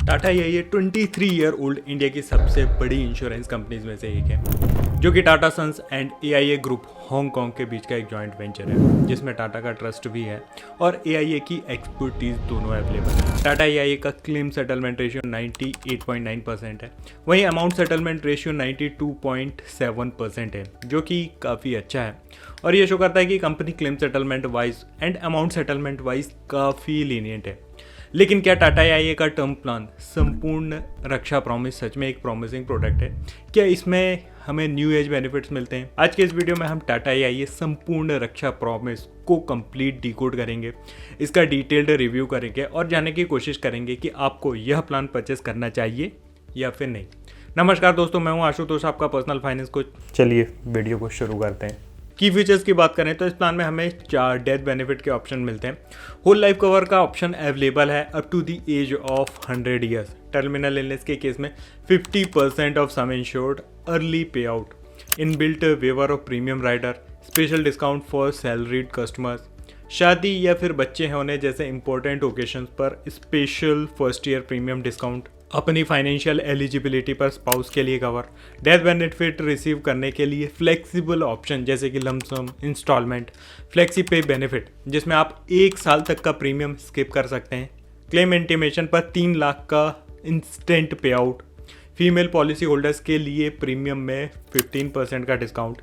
टाटा ये 23 year old India की सबसे बड़ी इंश्योरेंस कंपनीज में से एक है, जो कि Tata Sons and AIA group Hong Kong के बीच का एक जॉइंट वेंचर है, जिसमें टाटा का ट्रस्ट भी है और एआईए की एक्सपर्टीज दोनों अवेलेबल है। टाटा एआईए का क्लेम सेटलमेंट रेशियो 98.9% है, वहीं अमाउंट सेटलमेंट रेशियो 92.7% है, जो कि काफ़ी अच्छा है और ये शो करता है कि company claim settlement wise and amount settlement wise काफ़ी लीनियंट है। लेकिन क्या टाटा एआईए का टर्म प्लान संपूर्ण रक्षा प्रॉमिस सच में एक प्रॉमिसिंग प्रोडक्ट है? क्या इसमें हमें न्यू एज बेनिफिट्स मिलते हैं? आज के इस वीडियो में हम टाटा एआईए संपूर्ण रक्षा प्रॉमिस को कंप्लीट डिकोड करेंगे, इसका डिटेल्ड रिव्यू करेंगे और जानने की कोशिश करेंगे कि आपको यह प्लान परचेस करना चाहिए या फिर नहीं। नमस्कार दोस्तों, मैं हूं आशुतोष, आपका पर्सनल फाइनेंस कोच। चलिए वीडियो को शुरू करते हैं। की फीचर्स की बात करें तो इस प्लान में हमें 4 डेथ बेनिफिट के ऑप्शन मिलते हैं। होल लाइफ कवर का ऑप्शन अवेलेबल है up to the age of 100 years. Terminal illness के केस में 50% of sum insured early pay out, inbuilt waiver of premium rider, special discount for salaried customers, शादी या फिर बच्चे होने जैसे इंपॉर्टेंट ओकेशंस पर special first year premium discount, अपनी फाइनेंशियल एलिजिबिलिटी पर स्पाउस के लिए कवर, डेथ बेनिफिट रिसीव करने के लिए फ्लेक्सिबल ऑप्शन जैसे कि लमसम, इंस्टॉलमेंट, फ्लेक्सी पे बेनिफिट जिसमें आप 1 साल तक का प्रीमियम स्किप कर सकते हैं, क्लेम इंटीमेशन पर 3 लाख का इंस्टेंट पे आउट, फीमेल पॉलिसी होल्डर्स के लिए प्रीमियम में 15% का डिस्काउंट,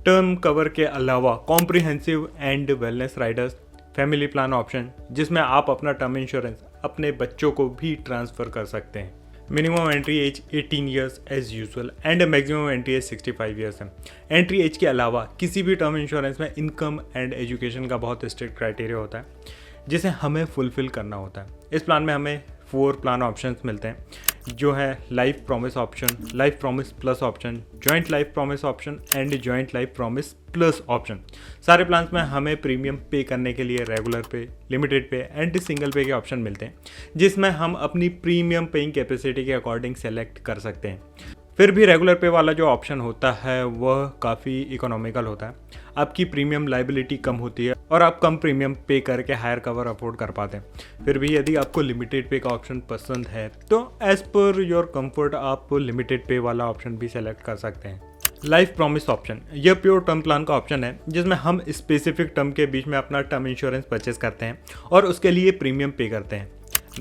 टर्म कवर के अलावा comprehensive and wellness Riders, family plan option जिसमें आप अपना टर्म इंश्योरेंस अपने बच्चों को भी ट्रांसफ़र कर सकते हैं। Minimum entry age 18 years age usual and maximum entry age 65 years है। एंट्री एज के अलावा किसी भी टर्म इंश्योरेंस में इनकम एंड एजुकेशन का बहुत स्ट्रिक्ट क्राइटेरिया होता है, जिसे हमें फुलफिल करना होता है। इस प्लान में हमें 4 प्लान ऑप्शंस मिलते हैं, जो है life promise option, life promise plus option, joint life promise option and joint life promise plus option. सारे प्लान्स में हमें प्रीमियम पे करने के लिए रेगुलर पे, लिमिटेड पे एंड सिंगल पे के ऑप्शन मिलते हैं, जिसमें हम अपनी प्रीमियम पेइंग कैपेसिटी के अकॉर्डिंग सेलेक्ट कर सकते हैं। फिर भी रेगुलर पे वाला जो ऑप्शन होता है वह काफ़ी इकोनॉमिकल होता है, आपकी प्रीमियम लाइबिलिटी कम होती है और आप कम प्रीमियम पे करके हायर कवर अफोर्ड कर पाते हैं। फिर भी यदि आपको लिमिटेड पे का ऑप्शन पसंद है तो एज पर योर कंफर्ट आप लिमिटेड पे वाला ऑप्शन भी सेलेक्ट कर सकते हैं। लाइफ प्रॉमिस ऑप्शन यह प्योर टर्म प्लान का ऑप्शन है, जिसमें हम स्पेसिफिक टर्म के बीच में अपना टर्म इंश्योरेंस परचेस करते हैं और उसके लिए प्रीमियम पे करते हैं।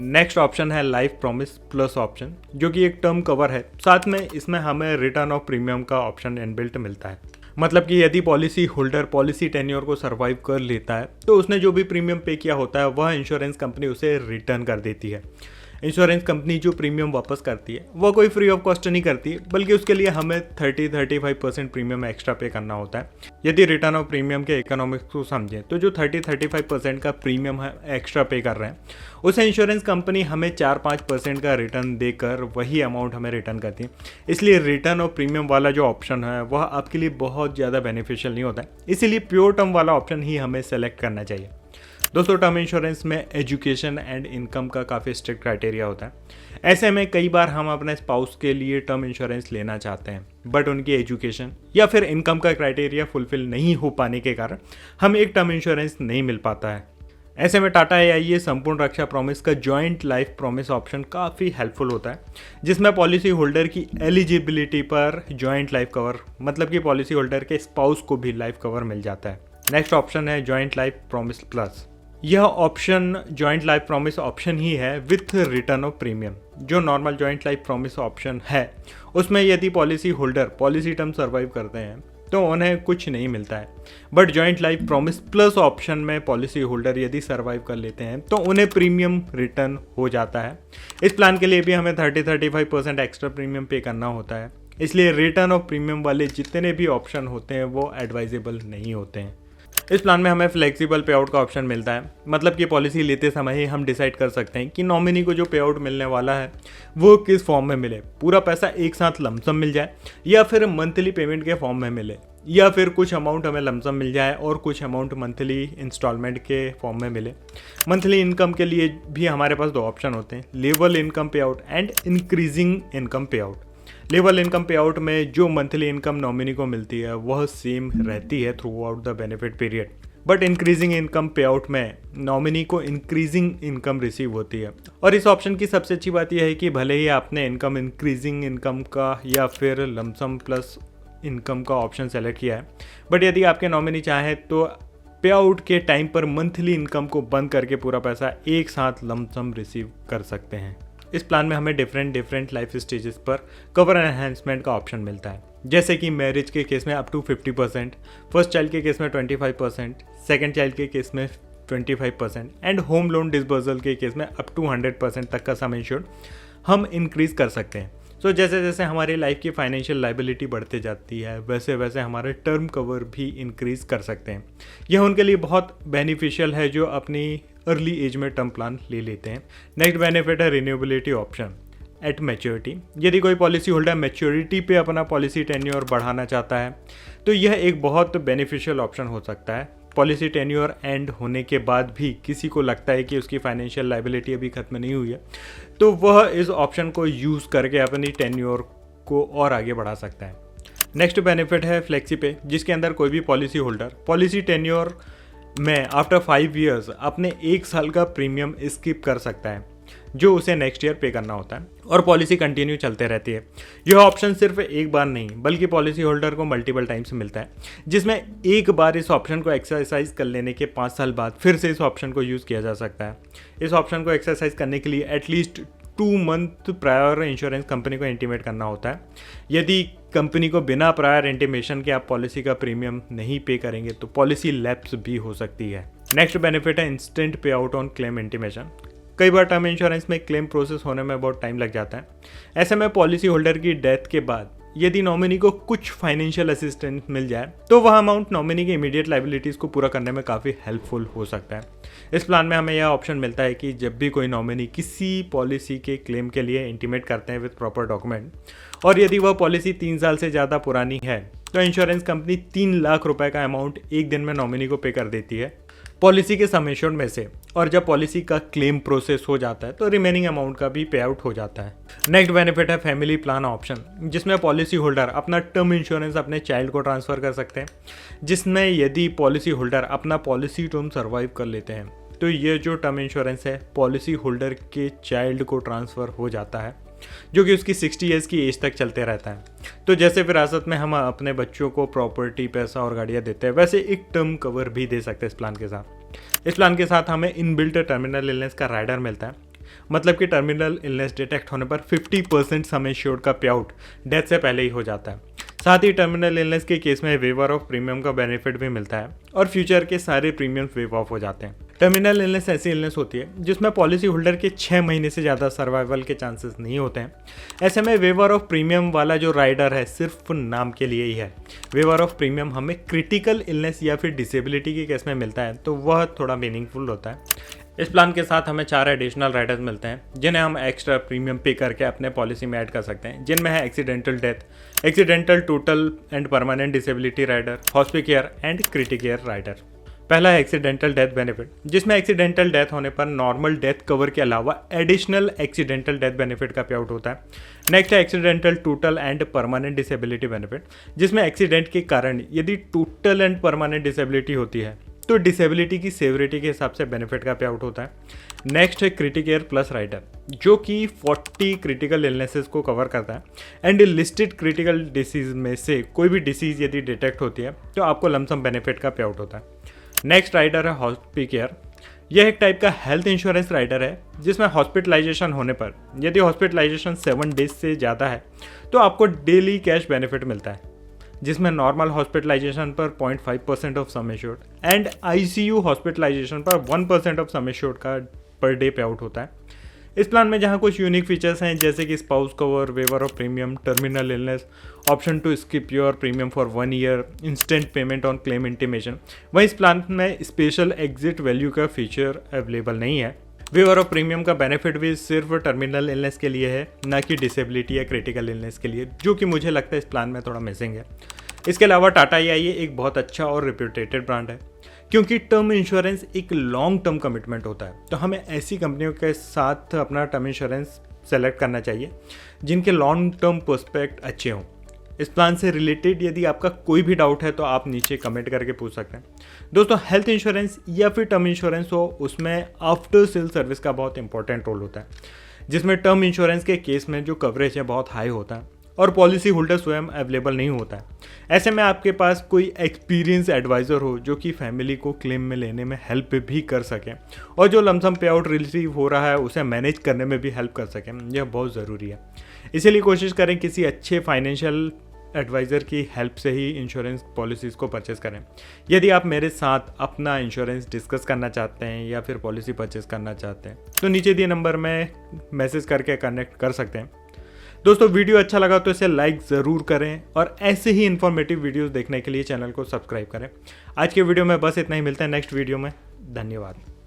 नेक्स्ट ऑप्शन है लाइफ प्रॉमिस प्लस ऑप्शन, जो कि एक टर्म कवर है, साथ में इसमें हमें रिटर्न ऑफ प्रीमियम का ऑप्शन इनबिल्ट मिलता है। मतलब कि यदि पॉलिसी होल्डर पॉलिसी टेन्योर को सर्वाइव कर लेता है तो उसने जो भी प्रीमियम पे किया होता है वह इंश्योरेंस कंपनी उसे रिटर्न कर देती है। इंश्योरेंस कंपनी जो प्रीमियम वापस करती है वह कोई फ्री ऑफ कॉस्ट नहीं करती, बल्कि उसके लिए हमें 30-35% प्रीमियम एक्स्ट्रा पे करना होता है। यदि रिटर्न ऑफ प्रीमियम के इकोनॉमिक्स को समझें तो जो 30-35% का प्रीमियम है एक्स्ट्रा पे कर रहे हैं, उसे इंश्योरेंस कंपनी हमें 4-5% का रिटर्न देकर वही अमाउंट हमें रिटर्न करती है। इसलिए रिटर्न ऑफ प्रीमियम वाला जो ऑप्शन है वह आपके लिए बहुत ज़्यादा बेनिफिशियल नहीं होता है, इसीलिए प्योर टर्म वाला ऑप्शन ही हमें सेलेक्ट करना चाहिए। दोस्तों, टर्म इंश्योरेंस में एजुकेशन एंड इनकम का काफ़ी स्ट्रिक्ट क्राइटेरिया होता है। ऐसे में कई बार हम अपने स्पाउस के लिए टर्म इंश्योरेंस लेना चाहते हैं, बट उनकी एजुकेशन या फिर इनकम का क्राइटेरिया फुलफिल नहीं हो पाने के कारण हमें एक टर्म इंश्योरेंस नहीं मिल पाता है। ऐसे में टाटा एआईए संपूर्ण रक्षा प्रॉमिस का जॉइंट लाइफ प्रॉमिस ऑप्शन काफ़ी हेल्पफुल होता है, जिसमें पॉलिसी होल्डर की एलिजिबिलिटी पर जॉइंट लाइफ कवर, मतलब कि पॉलिसी होल्डर के स्पाउस को भी लाइफ कवर मिल जाता है। नेक्स्ट ऑप्शन है जॉइंट लाइफ प्रॉमिस प्लस। यह option joint life promise option ही है विथ रिटर्न ऑफ प्रीमियम। जो normal joint life promise option है उसमें यदि policy holder policy term survive करते हैं तो उन्हें कुछ नहीं मिलता है, but joint life promise plus option में पॉलिसी होल्डर यदि सर्वाइव कर लेते हैं तो उन्हें प्रीमियम रिटर्न हो जाता है। इस प्लान के लिए भी हमें 30-35% एक्स्ट्रा प्रीमियम पे करना होता है, इसलिए रिटर्न ऑफ प्रीमियम वाले जितने भी ऑप्शन होते हैं वो एडवाइजेबल नहीं होते हैं। इस प्लान में हमें फ्लेक्सिबल पे आउट का ऑप्शन मिलता है, मतलब कि पॉलिसी लेते समय ही हम डिसाइड कर सकते हैं कि नॉमिनी को जो पे आउट मिलने वाला है वो किस फॉर्म में मिले। पूरा पैसा एक साथ लमसम मिल जाए या फिर मंथली पेमेंट के फॉर्म में मिले, या फिर कुछ अमाउंट हमें लमसम मिल जाए और कुछ अमाउंट मंथली इंस्टॉलमेंट के फॉर्म में मिले। मंथली इनकम के लिए भी हमारे पास 2 ऑप्शन होते हैं, लेवल इनकम पे आउट एंड इंक्रीजिंग इनकम पे आउट। लेवल इनकम पे आउट में जो मंथली इनकम नॉमिनी को मिलती है वह सेम रहती है through out the benefit period, but increasing income पे आउट में नॉमिनी को इंक्रीजिंग इनकम रिसीव होती है। और इस ऑप्शन की सबसे अच्छी बात यह है कि भले ही आपने इनकम इंक्रीजिंग इनकम का या फिर लमसम प्लस इनकम का ऑप्शन सेलेक्ट किया है, बट यदि आपके नॉमिनी चाहे तो पे आउट के टाइम पर मंथली इनकम को बंद करके पूरा पैसा एक साथ लमसम रिसीव कर सकते हैं। इस प्लान में हमें डिफरेंट लाइफ स्टेजेस पर कवर एनहांसमेंट का ऑप्शन मिलता है, जैसे कि मैरिज के केस में अप टू 50%, फर्स्ट चाइल्ड के केस में 25%, सेकंड चाइल्ड के केस में 25% एंड होम लोन डिसबर्सल के केस में अप टू 100% तक का सम इंश्योर्ड हम इंक्रीज कर सकते हैं। सो जैसे जैसे हमारी लाइफ की फाइनेंशियल लाइबिलिटी बढ़ते जाती है वैसे वैसे हमारे टर्म कवर भी इंक्रीज कर सकते हैं। यह उनके लिए बहुत बेनिफिशियल है जो अपनी अर्ली एज में टर्म प्लान ले लेते हैं। नेक्स्ट बेनिफिट है रिन्यूएबिलिटी ऑप्शन एट मैच्योरिटी। यदि कोई पॉलिसी होल्डर मैच्योरिटी पे अपना पॉलिसी टेन्योर बढ़ाना चाहता है तो यह एक बहुत बेनिफिशियल ऑप्शन हो सकता है। पॉलिसी टेन्योर एंड होने के बाद भी किसी को लगता है कि उसकी फाइनेंशियल लाइबिलिटी अभी खत्म नहीं हुई है तो वह इस ऑप्शन को यूज़ करके अपनी टेन्योर को और आगे बढ़ा सकता है। नेक्स्ट बेनिफिट है फ्लेक्सी पे, जिसके अंदर कोई भी पॉलिसी होल्डर पॉलिसी टेन्योर में आफ्टर 5 ईयर्स अपने 1 साल का प्रीमियम स्किप कर सकता है जो उसे नेक्स्ट ईयर पे करना होता है और पॉलिसी कंटिन्यू चलते रहती है। यह ऑप्शन सिर्फ एक बार नहीं बल्कि पॉलिसी होल्डर को मल्टीपल टाइम्स मिलता है, जिसमें एक बार इस ऑप्शन को एक्सरसाइज कर लेने के 5 साल बाद फिर से इस ऑप्शन को यूज़ किया जा सकता है। इस ऑप्शन को एक्सरसाइज करने के लिए at least 2 month prior insurance company को इंटीमेट करना होता है। यदि कंपनी को बिना प्रायर इंटीमेशन के आप पॉलिसी का प्रीमियम नहीं पे करेंगे तो पॉलिसी लैप्स भी हो सकती है। नेक्स्ट बेनिफिट है इंस्टेंट पे आउट ऑन क्लेम इंटीमेशन। कई बार टर्म इंश्योरेंस में क्लेम प्रोसेस होने में बहुत टाइम लग जाता है। ऐसे में पॉलिसी होल्डर की डेथ के बाद यदि नॉमिनी को कुछ फाइनेंशियल असिस्टेंस मिल जाए तो वह अमाउंट नॉमिनी के इमीडिएट लाइबिलिटीज़ को पूरा करने में काफ़ी हेल्पफुल हो सकता है। इस प्लान में हमें यह ऑप्शन मिलता है कि जब भी कोई नॉमिनी किसी पॉलिसी के क्लेम के लिए इंटीमेट करते हैं विद प्रॉपर डॉक्यूमेंट और यदि वह पॉलिसी 3 साल से ज़्यादा पुरानी है तो इंश्योरेंस कंपनी 3 लाख रुपए का अमाउंट एक दिन में नॉमिनी को पे कर देती है पॉलिसी के सम इंश्योर्ड में से। और जब पॉलिसी का क्लेम प्रोसेस हो जाता है तो रिमेनिंग अमाउंट का भी पे आउट हो जाता है। नेक्स्ट बेनिफिट है फैमिली प्लान ऑप्शन, जिसमें पॉलिसी होल्डर अपना टर्म इंश्योरेंस अपने चाइल्ड को ट्रांसफ़र कर सकते हैं, जिसमें यदि पॉलिसी होल्डर अपना पॉलिसी टर्म सर्वाइव कर लेते हैं तो ये जो टर्म इंश्योरेंस है पॉलिसी होल्डर के चाइल्ड को ट्रांसफ़र हो जाता है, जो कि उसकी 60 ईयर्स की एज तक चलते रहता है। तो जैसे विरासत में हम अपने बच्चों को प्रॉपर्टी, पैसा और गाड़ियाँ देते हैं, वैसे एक टर्म कवर भी दे सकते हैं इस प्लान के साथ। इस प्लान के साथ हमें इनबिल्ट टर्मिनल इलनेस का राइडर मिलता है, मतलब कि टर्मिनल इलनेस डिटेक्ट होने पर 50% सम इंश्योर्ड का पे आउट डेथ से पहले ही हो जाता है। साथ ही टर्मिनल इलनेस के केस में वेवर ऑफ प्रीमियम का बेनिफिट भी मिलता है और फ्यूचर के सारे प्रीमियम वेव ऑफ हो जाते हैं। टर्मिनल इलनेस ऐसी इलनेस होती है जिसमें पॉलिसी होल्डर के 6 महीने से ज़्यादा सर्वाइवल के चांसेस नहीं होते हैं। ऐसे में वेवर ऑफ प्रीमियम वाला जो राइडर है सिर्फ नाम के लिए ही है। वेवर ऑफ प्रीमियम हमें क्रिटिकल इलनेस या फिर डिसेबिलिटी के केस में मिलता है तो वह थोड़ा मीनिंगफुल होता है। इस प्लान के साथ हमें 4 एडिशनल राइडर्स मिलते हैं जिन्हें हम एक्स्ट्रा प्रीमियम पे करके अपने पॉलिसी में ऐड कर सकते हैं, जिनमें है accidental death, accidental total and permanent disability rider, hospicare and criticare rider. पहला है एक्सीडेंटल डेथ बेनिफिट, जिसमें एक्सीडेंटल डेथ होने पर नॉर्मल डेथ कवर के अलावा एडिशनल एक्सीडेंटल डेथ बेनिफिट का पे आउट होता है। नेक्स्ट है accidental total and permanent disability benefit, जिसमें एक्सीडेंट के कारण यदि टोटल एंड परमानेंट डिसेबिलिटी होती है तो डिसेबिलिटी की सेवरिटी के हिसाब से बेनिफिट का पे आउट होता है। नेक्स्ट है क्रिटिकेयर प्लस राइडर, जो कि 40 क्रिटिकल इलनेसेस को कवर करता है एंड लिस्टेड क्रिटिकल डिसीज में से कोई भी डिसीज यदि डिटेक्ट होती है तो आपको लमसम बेनिफिट का पे आउट होता है। नेक्स्ट राइडर है हॉस्पिकेयर। यह एक टाइप का हेल्थ इंश्योरेंस राइडर है जिसमें हॉस्पिटलाइजेशन होने पर यदि हॉस्पिटलाइजेशन 7 डेज से ज़्यादा है तो आपको डेली कैश बेनिफिट मिलता है, जिसमें नॉर्मल हॉस्पिटलाइजेशन पर 0.5% of sum assured and ICU hospitalization पर 1% ऑफ सम एश्योर्ड का पर डे पे आउट होता है। इस प्लान में जहां कुछ यूनिक फीचर्स हैं जैसे कि spouse cover, waiver of premium, terminal illness, option to skip your premium for 1 year, instant payment on claim intimation, वहीं इस प्लान में स्पेशल एग्जिट वैल्यू का फीचर अवेलेबल नहीं है। वेवर ऑफ प्रीमियम का बेनिफिट भी सिर्फ टर्मिनल इलनेस के लिए है, ना कि डिसेबिलिटी या क्रिटिकल इलनेस के लिए, जो कि मुझे लगता है इस प्लान में थोड़ा मिसिंग है। इसके अलावा टाटा AIA एक बहुत अच्छा और रिप्यूटेटेड ब्रांड है, क्योंकि टर्म इंश्योरेंस एक लॉन्ग टर्म कमिटमेंट होता है, तो हमें ऐसी कंपनियों के साथ अपना टर्म इंश्योरेंस सेलेक्ट करना चाहिए जिनके लॉन्ग टर्म पर्सपेक्ट अच्छे हों। इस प्लान से रिलेटेड यदि आपका कोई भी डाउट है तो आप नीचे कमेंट करके पूछ सकते हैं। दोस्तों, हेल्थ इंश्योरेंस या फिर टर्म इंश्योरेंस हो, उसमें आफ्टर सेल सर्विस का बहुत इंपॉर्टेंट रोल होता है, जिसमें टर्म इंश्योरेंस के केस में जो कवरेज है बहुत हाई होता है और पॉलिसी होल्डर स्वयं अवेलेबल नहीं होता है। ऐसे में आपके पास कोई एक्सपीरियंस एडवाइज़र हो जो कि फैमिली को क्लेम में लेने में हेल्प भी कर सके और जो लमसम पे आउट रिसीव हो रहा है उसे मैनेज करने में भी हेल्प कर सके, यह बहुत ज़रूरी है। इसीलिए कोशिश करें किसी अच्छे फाइनेंशियल एडवाइज़र की हेल्प से ही इंश्योरेंस पॉलिसीज़ को परचेज़ करें। यदि आप मेरे साथ अपना इंश्योरेंस डिस्कस करना चाहते हैं या फिर पॉलिसी परचेज़ करना चाहते हैं तो नीचे दिए नंबर में मैसेज करके कनेक्ट कर सकते हैं। दोस्तों, वीडियो अच्छा लगा तो इसे लाइक ज़रूर करें और ऐसे ही इन्फॉर्मेटिव वीडियोस देखने के लिए चैनल को सब्सक्राइब करें। आज के वीडियो में बस इतना ही, मिलते हैं नेक्स्ट वीडियो में। धन्यवाद।